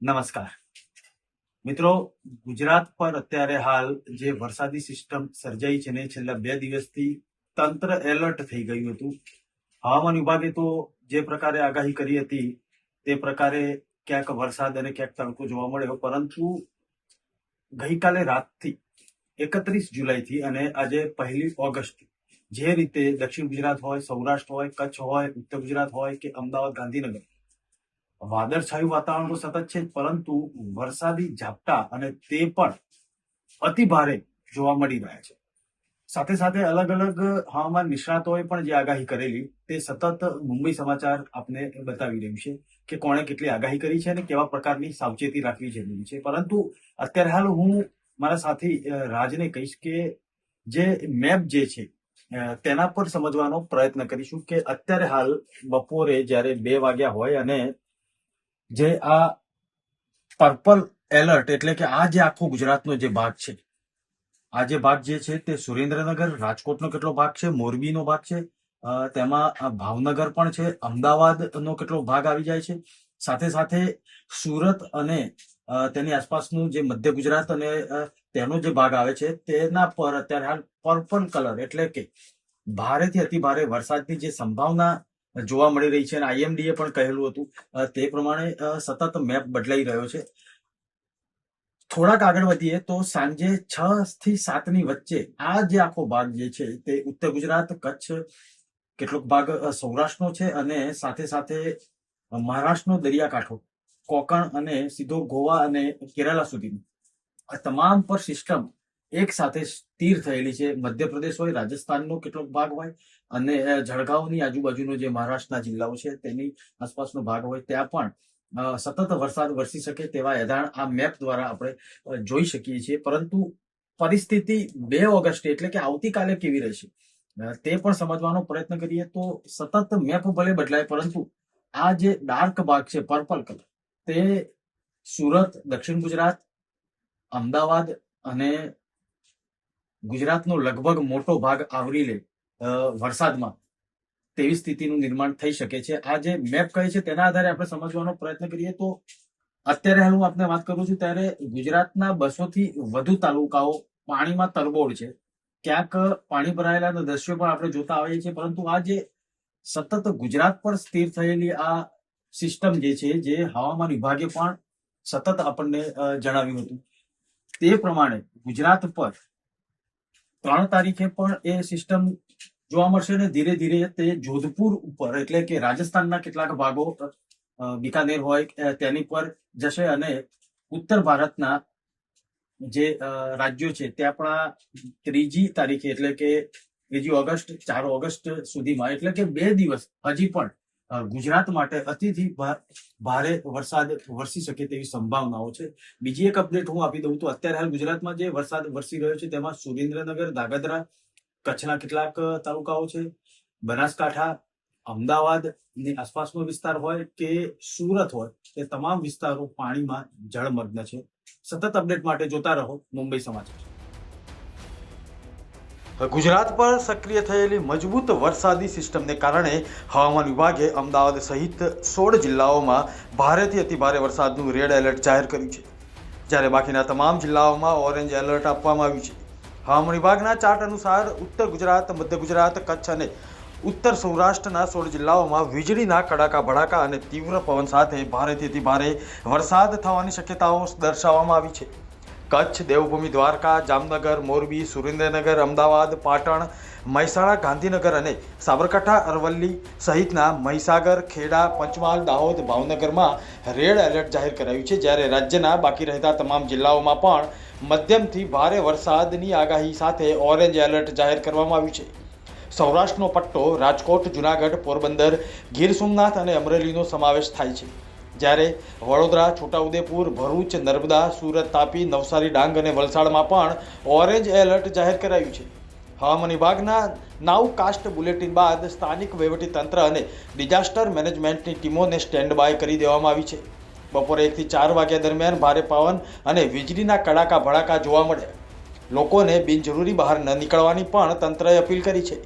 નમસ્કાર મિત્રો, ગુજરાત પર અત્યારે હાલ જે વરસાદી સિસ્ટમ સર્જાઈ છે ને છેલ્લા 2 દિવસથી તંત્ર એલર્ટ થઈ ગયું હતું. હવામાન વિભાગે તો જે પ્રકારે આગાહી કરી હતી તે પ્રકારે ક્યાંક વરસાદ અને ક્યાંક તડકો જોવા મળ્યો, પરંતુ ગઈકાલે રાતથી 31 જુલાઈથી અને આજે 1 ઓગસ્ટ જે રીતે દક્ષિણ ગુજરાત હોય, સૌરાષ્ટ્ર હોય, કચ્છ હોય, ઉત્તર ગુજરાત હોય કે અમદાવાદ, ગાંધીનગર વાદળછાયું વાતાવરણ તો સતત છે, પરંતુ વરસાદી ઝાપટા અને તે પણ અતિ ભારે જોવા મળી રહ્યા છે. સાથે સાથે અલગ અલગ હવામાન નિષ્ણાતોએ પણ જે આગાહી કરેલી તે સતત મુંબઈ સમાચાર આપને બતાવી રહ્યું છે કે કોણે કેટલી આગાહી કરી છે અને કેવા પ્રકારની સાવચેતી રાખવી જરૂરી છે. પરંતુ અત્યારે હાલ હું મારા સાથી રાજને કહીશ કે જે મેપ જે છે તેના પર સમજવાનો પ્રયત્ન કરીશું કે અત્યારે હાલ બપોરે જ્યારે 2 વાગ્યા હોય અને જે આ પર્પલ એલર્ટ એટલે કે આ જે આખો ગુજરાતનો જે ભાગ છે, આ જે ભાગ જે છે તે સુરેન્દ્રનગર, રાજકોટનો કેટલો ભાગ છે, મોરબીનો ભાગ છે, તેમાં ભાવનગર પણ છે, અમદાવાદનો કેટલો ભાગ આવી જાય છે, સાથે સાથે સુરત અને તેની આસપાસનું જે મધ્ય ગુજરાત અને તેનો જે ભાગ આવે છે તેના પર અત્યારે હાલ પર્પલ કલર એટલે કે ભારેથી અતિ ભારે વરસાદની જે સંભાવના જોવા મળી રહી છે અને આઈએમડીએ પણ કહેલું હતું તે પ્રમાણે સતત મેપ બદલાઈ રહ્યો છે. થોડાક આગળ વધીએ તો સાંજે 6 થી 7 ની વચ્ચે આ જે આખો ભાગ જે છે તે ઉત્તર ગુજરાત, કચ્છ, કેટલોક ભાગ સૌરાષ્ટ્રનો છે અને સાથે સાથે મહારાષ્ટ્રનો દરિયાકાંઠો, કોકણ અને સીધો ગોવા અને કેરાલા સુધીનો આ તમામ પર સિસ્ટમ એક સાથે સ્થિર થયેલી છે. મધ્યપ્રદેશ હોય, રાજસ્થાનનો કેટલોક ભાગ હોય અને જળગાંવની આજુબાજુનો જે મહારાષ્ટ્રના જિલ્લાઓ છે તેની આસપાસનો ભાગ હોય ત્યાં પણ સતત વરસાદ વરસી શકે તેવા એધાણ આ મેપ દ્વારા આપણે જોઈ શકીએ છીએ. પરંતુ પરિસ્થિતિ 2 ઓગસ્ટ એટલે કે આવતીકાલે કેવી રહેશે તે પણ સમજવાનો પ્રયત્ન કરીએ તો સતત મેપ ભલે બદલાય, પરંતુ આ જે ડાર્ક ભાગ છે પર્પલ કલર તે સુરત, દક્ષિણ ગુજરાત, અમદાવાદ અને ગુજરાતનો લગભગ મોટો ભાગ આવરી લે વરસાદમાં તેવી સ્થિતિનું નિર્માણ થઈ શકે છે. આ જે મેપ કહે છે તેના આધારે આપણે સમજવાનો પ્રયત્ન કરીએ તો અત્યારે હું આપને વાત કરું છું ત્યારે ગુજરાતના 200 થી વધુ તાલુકાઓ પાણીમાં તરબોળ છે. ક્યાંક પાણી ભરાયેલા દ્રશ્યો પણ આપણે જોતા આવીએ છીએ, પરંતુ આ જે સતત ગુજરાત પર સ્થિર થયેલી આ સિસ્ટમ જે છે, જે હવામાન વિભાગે પણ સતત આપણને જણાવ્યું હતું તે પ્રમાણે ગુજરાત પર 3 તારીખે પણ એ સિસ્ટમ જોવા મળશે અને ધીરે ધીરે તે જોધપુર ઉપર એટલે કે રાજસ્થાનના કેટલાક ભાગો, બિકાનેર હોય તેની પર જશે અને ઉત્તર ભારતના જે રાજ્યો છે ત્યાં પણ 3જી તારીખે એટલે કે 3 ઓગસ્ટ, 4 ઓગસ્ટ સુધીમાં એટલે કે 2 દિવસ હજી પણ ગુજરાત માટે અતિથી ભારે વરસાદ વરસી શકે તેવી સંભાવનાઓ છે. બીજી એક અપડેટ હું આપી દઉં તો અત્યારે હાલ ગુજરાતમાં જે વરસાદ વરસી રહ્યો છે તેમાં સુરેન્દ્રનગર, ધાંગધ્રા, કચ્છના કેટલાક તાલુકાઓ છે, બનાસકાંઠા, અમદાવાદની આસપાસનો વિસ્તાર હોય કે સુરત હોય તે તમામ વિસ્તારો પાણીમાં જળમગ્ન છે. સતત અપડેટ માટે જોતા રહો મુંબઈ સમાચાર. ગુજરાત પર સક્રિય થયેલી મજબૂત વરસાદી સિસ્ટમને કારણે હવામાન વિભાગે અમદાવાદ સહિત 16 જિલ્લાઓમાં ભારેથી અતિભારે વરસાદનું રેડ એલર્ટ જાહેર કર્યું છે, જ્યારે બાકીના તમામ જિલ્લાઓમાં ઓરેન્જ એલર્ટ આપવામાં આવ્યું છે. હવામાન વિભાગના ચાર્ટ અનુસાર ઉત્તર ગુજરાત, મધ્ય ગુજરાત, કચ્છ અને ઉત્તર સૌરાષ્ટ્રના 16 જિલ્લાઓમાં વીજળીના કડાકા ભડાકા અને તીવ્ર પવન સાથે ભારેથી અતિભારે વરસાદ થવાની શક્યતાઓ દર્શાવવામાં આવી છે. કચ્છ, દેવભૂમિ દ્વારકા, જામનગર, મોરબી, સુરેન્દ્રનગર, અમદાવાદ, પાટણ, મહેસાણા, ગાંધીનગર અને સાબરકાંઠા, અરવલ્લી સહિતના મહીસાગર, ખેડા, પંચમહાલ, દાહોદ, ભાવનગરમાં રેડ એલર્ટ જાહેર કરાયું છે, જ્યારે રાજ્યના બાકી રહેતા તમામ જિલ્લાઓમાં પણ મધ્યમથી ભારે વરસાદની આગાહી સાથે ઓરેન્જ એલર્ટ જાહેર કરવામાં આવ્યું છે. સૌરાષ્ટ્રનો પટ્ટો રાજકોટ, જૂનાગઢ, પોરબંદર, ગીર સોમનાથ અને અમરેલીનો સમાવેશ થાય છે, જ્યારે વડોદરા, છોટાઉદેપુર, ભરૂચ, નર્મદા, સુરત, તાપી, નવસારી, ડાંગ અને વલસાડમાં પણ ઓરેન્જ એલર્ટ જાહેર કરાયું છે. હવામાન વિભાગના નાઉકાસ્ટ બુલેટિન બાદ સ્થાનિક વહીવટીતંત્ર અને ડિઝાસ્ટર મેનેજમેન્ટની ટીમોને સ્ટેન્ડ બાય કરી દેવામાં આવી છે. બપોરે 1 થી 4 વાગ્યા દરમિયાન ભારે પવન અને વીજળીના કડાકા ભડાકા જોવા મળ્યા. લોકોને બિનજરૂરી બહાર ન નીકળવાની પણ તંત્રએ અપીલ કરી છે.